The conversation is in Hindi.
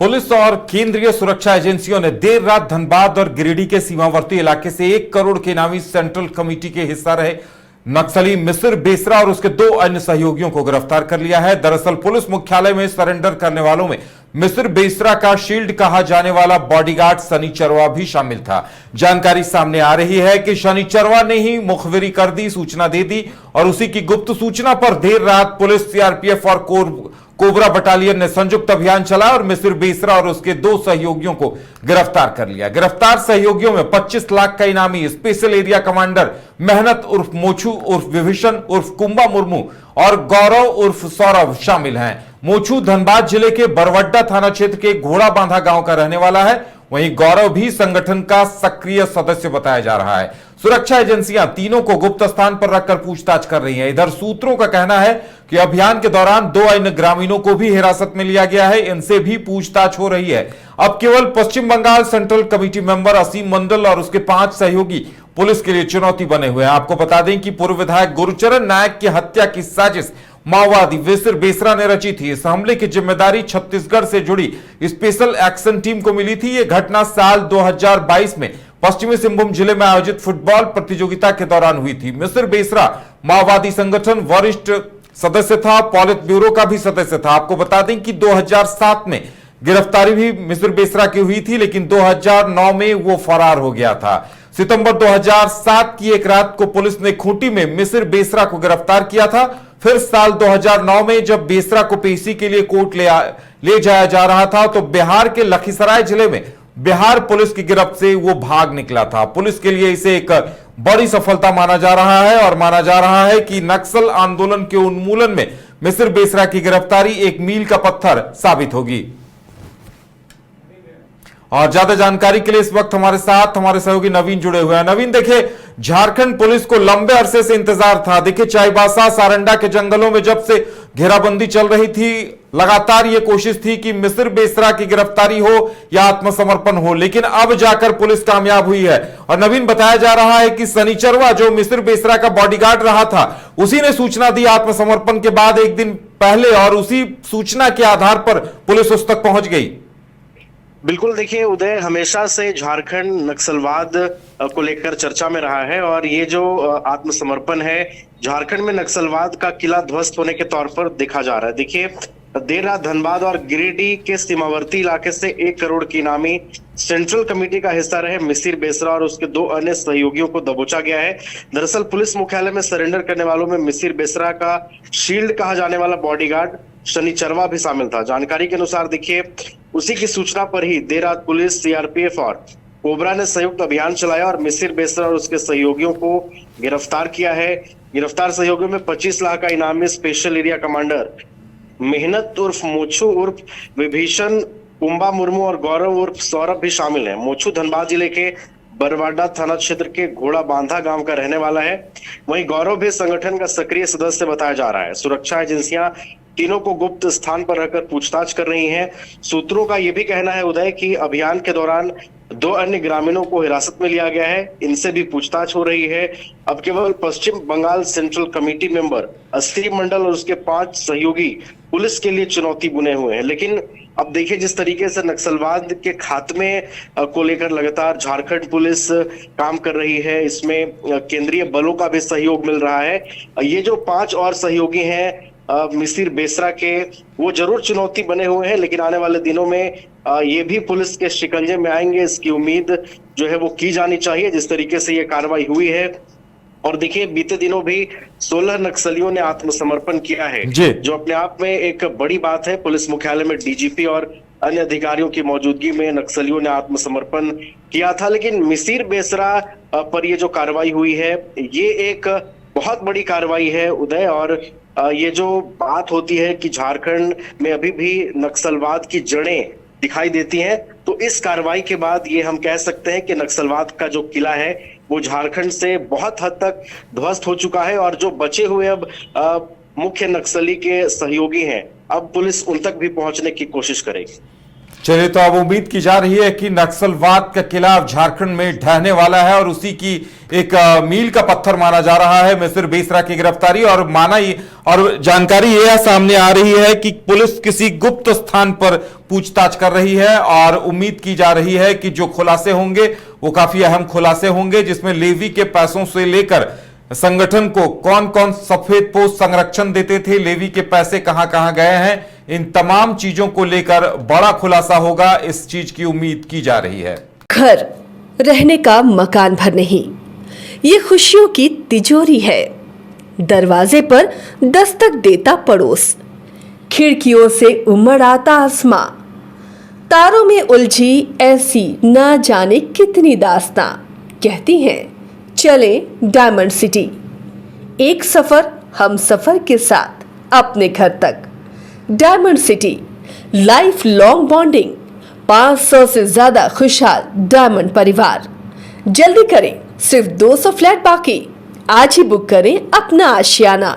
पुलिस और केंद्रीय सुरक्षा एजेंसियों ने देर रात धनबाद और गिरिडीह के सीमावर्ती इलाके से 1 करोड़ के इनामी सेंट्रल कमेटी के हिस्सा रहे नक्सली मिसिर बेसरा और उसके 2 अन्य सहयोगियों को गिरफ्तार कर लिया है। दरअसल पुलिस मुख्यालय में सरेंडर करने वालों में मिसिर बेसरा का शील्ड कहा जाने वाला बॉडीगार्ड शनिचरवा भी शामिल था। जानकारी सामने आ रही है कि शनिचरवा ने ही मुखबिरी कर दी, सूचना दे दी और उसी की गुप्त सूचना पर देर रात पुलिस, सीआरपीएफ और कोबरा बटालियन ने संयुक्त अभियान चलाया और मिसिर बेसरा और उसके 2 सहयोगियों को गिरफ्तार कर लिया। गिरफ्तार सहयोगियों में 25 लाख का इनामी स्पेशल एरिया कमांडर मेहनत उर्फ मोचू उर्फ विभीषण उर्फ कुंबा मुर्मू और गौरव उर्फ सौरभ शामिल हैं। मोचू धनबाद जिले के बरवड्डा थाना क्षेत्र के घोड़ा बांधा गांव का रहने वाला है, वहीं गौरव भी संगठन का सक्रिय सदस्य बताया जा रहा है। सुरक्षा एजेंसियां तीनों को गुप्त स्थान पर रखकर पूछताछ कर रही हैं। इधर सूत्रों का कहना है कि अभियान के दौरान 2 अन्य ग्रामीणों को भी हिरासत में लिया गया है, इनसे भी पूछताछ हो रही है। अब केवल पश्चिम बंगाल सेंट्रल कमेटी मेंबर असीम मंडल और उसके 5 सहयोगी पुलिस के लिए चुनौती बने हुए हैं। आपको बता दें कि पूर्व विधायक गुरुचरण नायक की हत्या की साजिश माओवादी मिसिर बेसरा ने रची थी। इस हमले की जिम्मेदारी छत्तीसगढ़ से जुड़ी स्पेशल एक्शन टीम को मिली थी। यह घटना साल 2022 में पश्चिमी सिंहभूम जिले में आयोजित फुटबॉल प्रतियोगिता के दौरान हुई थी। मिसिर बेसरा माओवादी संगठन वरिष्ठ सदस्य था, पॉलिट ब्यूरो का भी सदस्य था। आपको बता दें कि 2007 में गिरफ्तारी भी मिसिर बेसरा की हुई थी, लेकिन 2009 में वो फरार हो गया था। सितंबर 2007 की एक रात को पुलिस ने खूंटी में मिसिर बेसरा को गिरफ्तार किया था। फिर साल 2009 में जब बेसरा को पेशी के लिए कोर्ट ले जाया जा रहा था तो बिहार के लखीसराय जिले में बिहार पुलिस की गिरफ्त से वो भाग निकला था। पुलिस के लिए इसे एक बड़ी सफलता माना जा रहा है और माना जा रहा है कि नक्सल आंदोलन के उन्मूलन में मिसिर बेसरा की गिरफ्तारी एक मील का पत्थर साबित होगी। और ज्यादा जानकारी के लिए इस वक्त हमारे साथ हमारे सहयोगी नवीन जुड़े हुए हैं। नवीन, देखिए, झारखंड पुलिस को लंबे अरसे से इंतजार था। देखिए, चाईबासा सारंडा के जंगलों में जब से घेराबंदी चल रही थी, लगातार यह कोशिश थी कि मिसिर बेसरा की गिरफ्तारी हो या आत्मसमर्पण हो, लेकिन अब जाकर पुलिस कामयाब हुई है। और नवीन, बताया जा रहा है कि शनिचरवा जो मिसिर बेसरा का बॉडीगार्ड रहा था, उसी ने सूचना दी आत्मसमर्पण के बाद एक दिन पहले, और उसी सूचना के आधार पर पुलिस उस तक पहुंच गई। बिल्कुल, देखिए उदय, हमेशा से झारखंड नक्सलवाद को लेकर चर्चा में रहा है और ये जो आत्मसमर्पण है झारखंड में नक्सलवाद का किला ध्वस्त होने के तौर पर देखा जा रहा है। देखिए, देर रात धनबाद और गिरिडीह के सीमावर्ती इलाके से 1 करोड़ की इनामी सेंट्रल कमेटी का हिस्सा रहे मिसिर बेसरा और उसके 2 अन्य सहयोगियों को दबोचा गया है। दरअसल पुलिस मुख्यालय में सरेंडर करने वालों में मिसिर बेसरा का शील्ड कहा जाने वाला बॉडीगार्ड शनिचरवा भी शामिल था। जानकारी के अनुसार देखिए, उसी की सूचना पर ही देर रात पुलिस, सीआरपीएफ और कोबरा ने संयुक्त अभियान चलाया और मिसिर बेसरा और उसके सहयोगियों को गिरफ्तार किया है। गिरफ्तार सहयोगियों में 25 लाख का इनामी स्पेशल एरिया कमांडर मेहनत उर्फ मोचू उर्फ विभीषण कुंबा मुर्मू और गौरव उर्फ सौरभ भी शामिल है। मोचू धनबाद जिले के बरवाडा थाना क्षेत्र के घोड़ा बांधा गांव का रहने वाला है, वहीं गौरव भी संगठन का सक्रिय सदस्य बताया जा रहा है। सुरक्षा एजेंसियां तीनों को गुप्त स्थान पर रखकर पूछताछ कर रही हैं। सूत्रों का यह भी कहना है उदय कि अभियान के दौरान 2 अन्य ग्रामीणों को हिरासत में लिया गया है, इनसे भी पूछताछ हो रही है। अब केवल पश्चिम बंगाल सेंट्रल कमेटी मेंबर असीम मंडल और उसके 5 सहयोगी पुलिस के लिए चुनौती बुने हुए हैं। लेकिन अब देखिए, जिस तरीके से नक्सलवाद के खात्मे को लेकर लगातार झारखंड पुलिस काम कर रही है, इसमें केंद्रीय बलों का भी सहयोग मिल रहा है। ये जो 5 और सहयोगी हैं मिसिर बेसरा के, वो जरूर चुनौती बने हुए हैं, लेकिन आने वाले दिनों में ये भी पुलिस के शिकंजे में आएंगे, इसकी उम्मीद जो है वो की जानी चाहिए, जिस तरीके से ये कार्रवाई हुई है। और देखिए, बीते दिनों भी 16 नक्सलियों ने आत्मसमर्पण किया है, जो अपने आप में एक बड़ी बात है। पुलिस मुख्यालय में डीजीपी और अन्य अधिकारियों की मौजूदगी में नक्सलियों ने आत्मसमर्पण किया था। लेकिन मिसिर बेसरा पर ये जो कार्रवाई हुई है, ये एक बहुत बड़ी कार्रवाई है उदय। और ये जो बात होती है कि झारखंड में अभी भी नक्सलवाद की जड़ें दिखाई देती हैं, तो इस कार्रवाई के बाद ये हम कह सकते हैं कि नक्सलवाद का जो किला है वो झारखंड से बहुत हद तक ध्वस्त हो चुका है। और जो बचे हुए अब मुख्य नक्सली के सहयोगी हैं, अब पुलिस उन तक भी पहुंचने की कोशिश करेगी। चलिए, तो अब उम्मीद की जा रही है कि नक्सलवाद का किला झारखंड में ढहने वाला है और उसी की एक मील का पत्थर माना जा रहा है मिसिर बेसरा की गिरफ्तारी। और माना ही और जानकारी यह सामने आ रही है कि पुलिस किसी गुप्त स्थान पर पूछताछ कर रही है और उम्मीद की जा रही है कि जो खुलासे होंगे वो काफी अहम खुलासे होंगे, जिसमें लेवी के पैसों से लेकर संगठन को कौन कौन सफेद पोस्ट संरक्षण देते थे, लेवी के पैसे कहां कहां गए हैं, इन तमाम चीजों को लेकर बड़ा खुलासा होगा, इस चीज की उम्मीद की जा रही है। घर रहने का मकान भर नहीं, ये खुशियों की तिजोरी है। दरवाजे पर दस्तक देता पड़ोस, खिड़कियों से उमड़ आता आसमां, तारों में उलझी ऐसी न जाने कितनी दास्तां। कहती हैं चले डायमंड सिटी, एक सफर हम सफर के साथ अपने घर तक। Diamond city, life long bonding, 500 से ज्यादा खुशहाल डायमंड परिवार। जल्दी करें, सिर्फ 200 फ्लैट बाकी। आज ही बुक करें अपना आशियाना।